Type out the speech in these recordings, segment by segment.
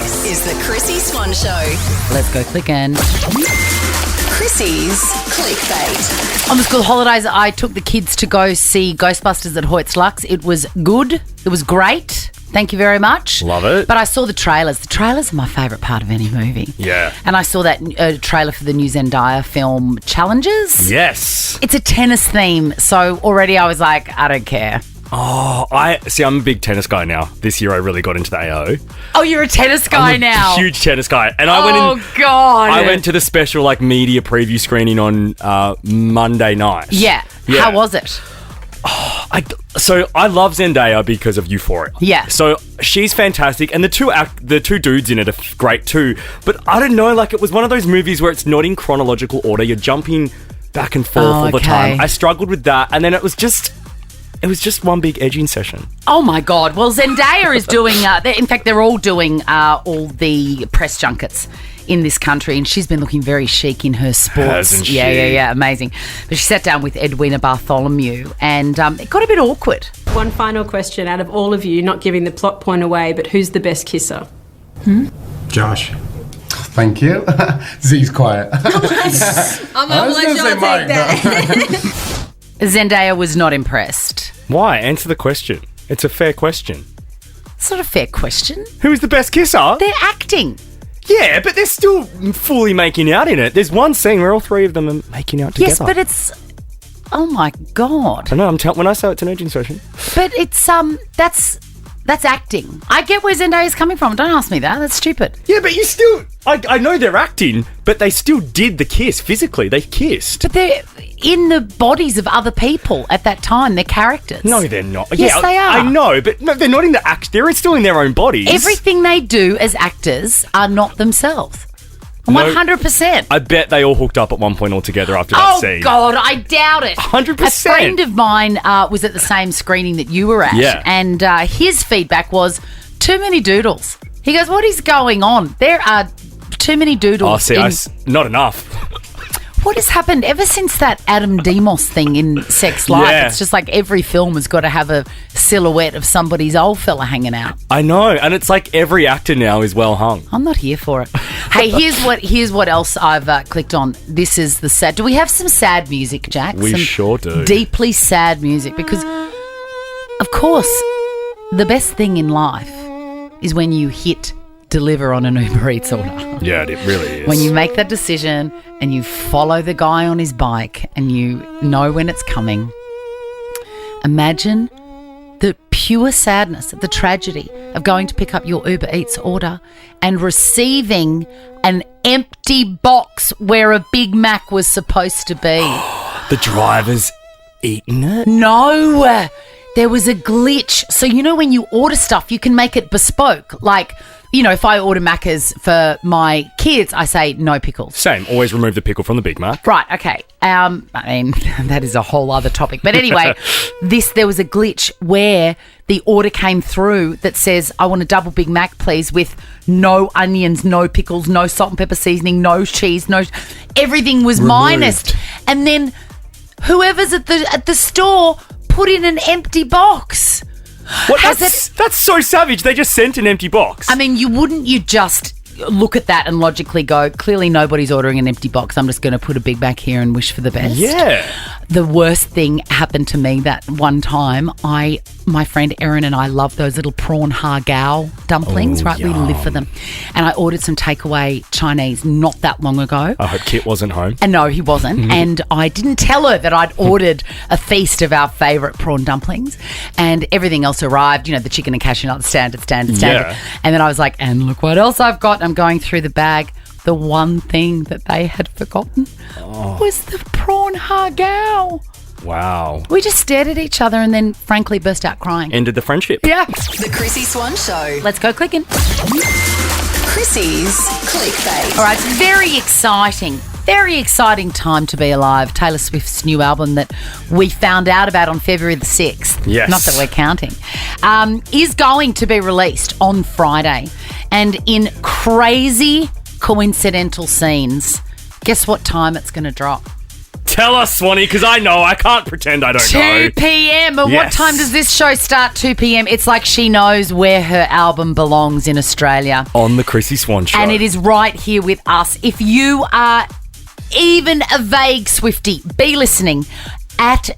This is the Chrissy Swan Show. Let's go clicking. Chrissy's Clickbait. On the school holidays, I took the kids to go see Ghostbusters at Hoyt's Lux. It was good. It was great. Thank you very much. Love it. But I saw the trailers. The trailers are my favourite part of any movie. Yeah. And I saw that trailer for the new Zendaya film, Challenges. Yes. It's a tennis theme, so already I was like, I don't care. Oh, I'm a big tennis guy now. This year I really got into the AO. Oh, you're a tennis guy now. Huge tennis guy. And God. I went to the special media preview screening on Monday night. Yeah. How was it? So I love Zendaya because of Euphoria. Yeah. So she's fantastic, and the two dudes in it are great too. But I don't know, it was one of those movies where it's not in chronological order. You're jumping back and forth all the time. I struggled with that, and then it was just one big edging session. Oh my God! Well, Zendaya is doing. In fact, they're all doing all the press junkets in this country, and she's been looking very chic in her sports. Hasn't she? Yeah, amazing. But she sat down with Edwina Bartholomew, and it got a bit awkward. One final question out of all of you, not giving the plot point away, but who's the best kisser? Josh. Thank you. Z's quiet. I'm not let you take that. Zendaya was not impressed. Why? Answer the question. It's a fair question. It's not a fair question. Who is the best kisser? They're acting. Yeah, but they're still fully making out in it. There's one scene where all three of them are making out together. Yes, but it's... Oh, my God. I know, when I say it's an edging session. But it's, that's acting. I get where Zendaya's coming from. Don't ask me that. That's stupid. Yeah, but you still... I know they're acting, but they still did the kiss physically. They kissed. But they're in the bodies of other people at that time. They're characters. No, they're not. Yes, they are. I know, but no, they're not in the act. They're still in their own bodies. Everything they do as actors are not themselves. 100%. I bet they all hooked up at one point altogether after that scene. Oh, God, I doubt it. 100%. A friend of mine was at the same screening that you were at. Yeah. And his feedback was, too many doodles. He goes, what is going on? There are too many doodles. Oh, see, not enough. What has happened ever since that Adam Demos thing in Sex Life? Yeah. It's just like every film has got to have a silhouette of somebody's old fella hanging out. I know, and it's like every actor now is well hung. I'm not here for it. Hey, here's what else I've clicked on. This is the sad. Do we have some sad music, Jack? We some sure do. Deeply sad music, because, of course, the best thing in life is when you hit deliver on an Uber Eats order. Yeah, it really is. When you make that decision and you follow the guy on his bike and you know when it's coming, imagine the pure sadness, the tragedy of going to pick up your Uber Eats order and receiving an empty box where a Big Mac was supposed to be. The driver's eaten it? No, there was a glitch. So, when you order stuff, you can make it bespoke. Like, if I order Macca's for my kids, I say no pickles. Same. Always remove the pickle from the Big Mac. Right, okay. That is a whole other topic. But anyway, there was a glitch where the order came through that says, I want a double Big Mac, please, with no onions, no pickles, no salt and pepper seasoning, no cheese, everything was minus. And then whoever's at the store put in an empty box. What? That's so savage. They just sent an empty box. I mean, wouldn't you just look at that and logically go, clearly nobody's ordering an empty box. I'm just going to put a Big Mac here and wish for the best. Yeah. The worst thing happened to me that one time. My friend Erin and I love those little prawn har-gow dumplings, right? Yum. We live for them. And I ordered some takeaway Chinese not that long ago. I hope Kit wasn't home. And no, he wasn't. And I didn't tell her that I'd ordered a feast of our favourite prawn dumplings, and everything else arrived, the chicken and cashew nut, standard. Yeah. And then I was like, and look what else I've got. I'm going through the bag. The one thing that they had forgotten was the prawn har-gow. Wow. We just stared at each other and then frankly burst out crying. Ended the friendship. Yeah. The Chrissy Swan Show. Let's go clicking. Chrissy's Clickbait. All right, it's very exciting time to be alive. Taylor Swift's new album that we found out about on February the 6th. Yes. Not that we're counting. Is going to be released on Friday. And in crazy coincidental scenes, guess what time it's going to drop? Tell us, Swanee, because I know. I can't pretend I don't 2 know. p.m. And what Yes. time does this show start? 2 p.m. It's like she knows where her album belongs in Australia. On the Chrissy Swan Show. And it is right here with us. If you are even a vague Swiftie, be listening at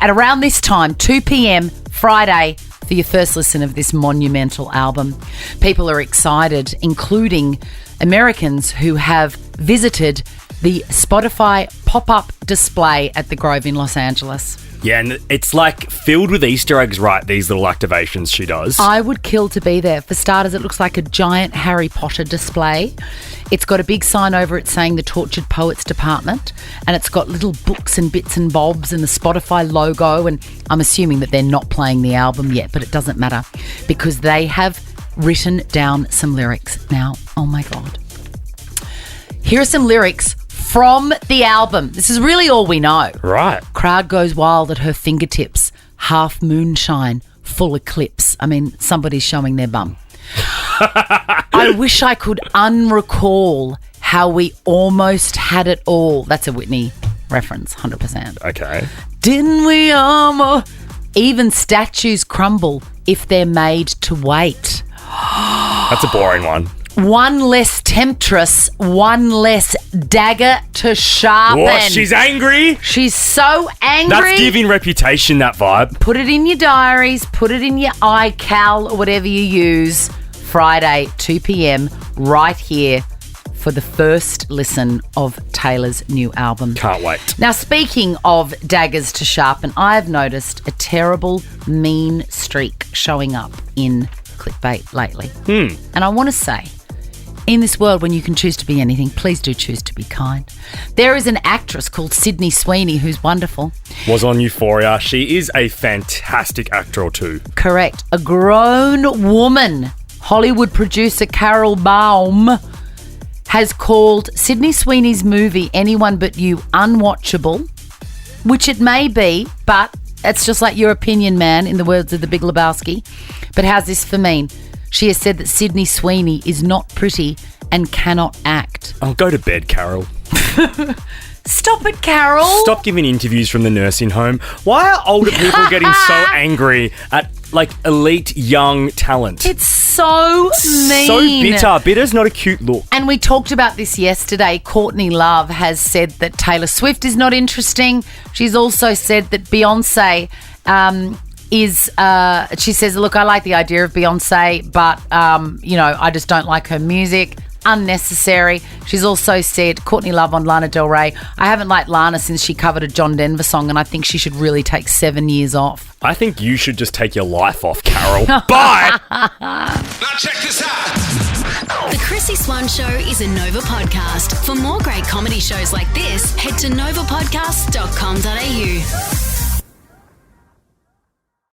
around this time, 2 p.m. Friday, for your first listen of this monumental album. People are excited, including Americans who have visited the Spotify pop-up display at the Grove in Los Angeles. Yeah, and it's like filled with Easter eggs, right? These little activations she does. I would kill to be there. For starters, it looks like a giant Harry Potter display. It's got a big sign over it saying the Tortured Poets Department, and it's got little books and bits and bobs and the Spotify logo, and I'm assuming that they're not playing the album yet, but it doesn't matter because they have written down some lyrics. Now, oh my God. Here are some lyrics from the album. This is really all we know. Right. Crowd goes wild at her fingertips. Half moonshine, full eclipse. I mean, somebody's showing their bum. I wish I could unrecall how we almost had it all. That's a Whitney reference, 100%. Okay. Didn't we almost? Even statues crumble if they're made to wait. That's a boring one. One less temptress, one less dagger to sharpen. Oh, she's angry. She's so angry. That's giving Reputation that vibe. Put it in your diaries, put it in your iCal or whatever you use. Friday, 2 p.m, right here for the first listen of Taylor's new album. Can't wait. Now, speaking of daggers to sharpen, I've noticed a terrible, mean streak showing up in clickbait lately. And I want to say, in this world when you can choose to be anything, please do choose to be kind. There is an actress called Sydney Sweeney who's wonderful. Was on Euphoria. She is a fantastic actor or two. Correct. A grown woman, Hollywood producer Carol Baum, has called Sydney Sweeney's movie Anyone But You unwatchable, which it may be, but it's just like your opinion, man, in the words of the Big Lebowski. But how's this for mean? She has said that Sydney Sweeney is not pretty and cannot act. Oh, go to bed, Carol. Stop it, Carol. Stop giving interviews from the nursing home. Why are older people getting so angry at, like, elite young talent? It's so mean. So bitter. Bitter's not a cute look. And we talked about this yesterday. Courtney Love has said that Taylor Swift is not interesting. She's also said that Beyonce she says, look, I like the idea of Beyonce, but, I just don't like her music. Unnecessary. She's also said, Courtney Love on Lana Del Rey, I haven't liked Lana since she covered a John Denver song, and I think she should really take 7 years off. I think you should just take your life off, Carol. Bye! Now check this out. The Chrissy Swan Show is a Nova podcast. For more great comedy shows like this, head to novapodcasts.com.au.